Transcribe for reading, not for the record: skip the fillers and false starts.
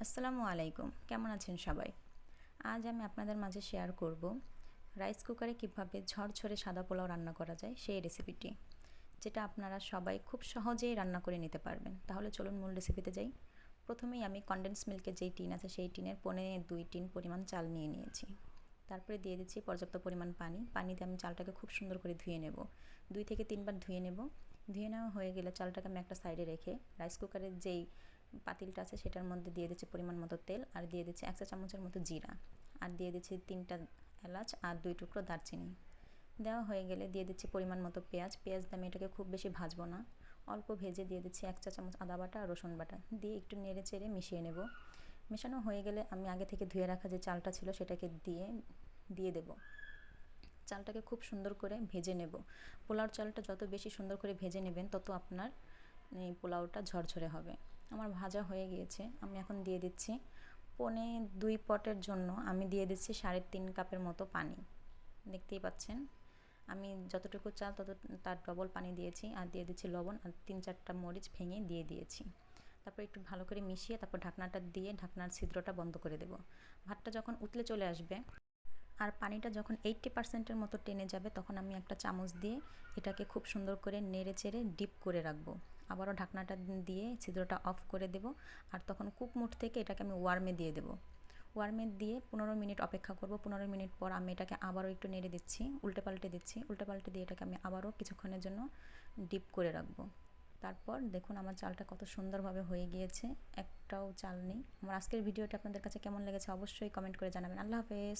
আসসালামু আলাইকুম, কেমন আছেন সবাই? আজ আমি আপনাদের মাঝে শেয়ার করব রাইস কুকারে কীভাবে ঝরঝরে সাদা পোলাও রান্না করা যায় সেই রেসিপিটি, যেটা আপনারা সবাই খুব সহজেই রান্না করে নিতে পারবেন। তাহলে চলুন মূল রেসিপিতে যাই। প্রথমেই আমি কনডেন্স মিল্কের যেই টিন আছে সেই টিনের 2 টিন পরিমাণ চাল নিয়ে নিয়েছি। তারপরে দিয়ে দিচ্ছি পর্যাপ্ত পরিমাণ পানি। পানিতে আমি চালটাকে খুব সুন্দর করে ধুয়ে নেব। 2 থেকে 3 বার ধুয়ে নেব। ধুয়ে নেওয়া হয়ে গেলে চালটাকে আমি একটা সাইডে রেখে রাইস কুকারের যেই পাতিলটা আছে সেটার মধ্যে দিয়ে দিচ্ছি পরিমাণ মতো তেল, আর দিয়ে দিচ্ছি 1 চা চামচের মতো জিরা, আর দিয়ে দিচ্ছি 3টা এলাচ আর 2 টুকরো দারচিনি। দেওয়া হয়ে গেলে দিয়ে দিচ্ছি পরিমাণ মতো পেঁয়াজ দিয়ে আমি এটাকে খুব বেশি ভাজবো না, অল্প ভেজে দিয়ে দিচ্ছি 1 চা চামচ আদা বাটা আর রসুন বাটা দিয়ে একটু নেড়ে চেড়ে মিশিয়ে নেব। মেশানো হয়ে গেলে আমি আগে থেকে ধুয়ে রাখা যে চালটা ছিল সেটাকে দিয়ে দেব। চালটাকে খুব সুন্দর করে ভেজে নেব। পোলাওর চালটা যত বেশি সুন্দর করে ভেজে নেবেন তত আপনার এই পোলাওটা ঝরঝরে হবে। আমার ভাজা হয়ে গিয়েছে। আমি এখন দিয়ে দিচ্ছি 2.5 পটের জন্য আমি দিয়ে দিচ্ছি 3.5 কাপের মতো পানি। দেখতেই পাচ্ছেন আমি যতটুকু চাল তত তার ডবল পানি দিয়েছি, আর দিয়ে দিচ্ছি লবণ আর 3-4টা মরিচ ভেঙে দিয়ে দিয়েছি। তারপর একটু ভালো করে মিশিয়ে তারপর ঢাকনাটা দিয়ে ঢাকনার ছিদ্রটা বন্ধ করে দেব। ভাতটা যখন উতলে চলে আসবে আর পানিটা যখন 80%-এর মতো টেনে যাবে তখন আমি একটা চামচ দিয়ে এটাকে খুব সুন্দর করে নেড়ে চেড়ে ডিপ করে রাখবো। আবারও ঢাকনাটা দিয়ে ছিদ্রটা অফ করে দেব। আর তখন কুক মোড থেকে এটাকে আমি ওয়ার্মে দিয়ে দেব। ওয়ার্মে দিয়ে 15 মিনিট অপেক্ষা করব। 15 মিনিট পর আমি এটাকে আবারও একটু নেড়ে দিচ্ছি, উল্টে পাল্টে দিচ্ছি। উল্টে পাল্টে দিয়ে এটাকে আমি আবারও কিছুক্ষণের জন্য ডিপ করে রাখবো। তারপর দেখুন আমার চালটা কত সুন্দরভাবে হয়ে গিয়েছে, একটাও চাল নেই। আমার আজকের ভিডিওটা আপনাদের কাছে কেমন লেগেছে অবশ্যই কমেন্ট করে জানাবেন। আল্লাহ হাফেজ।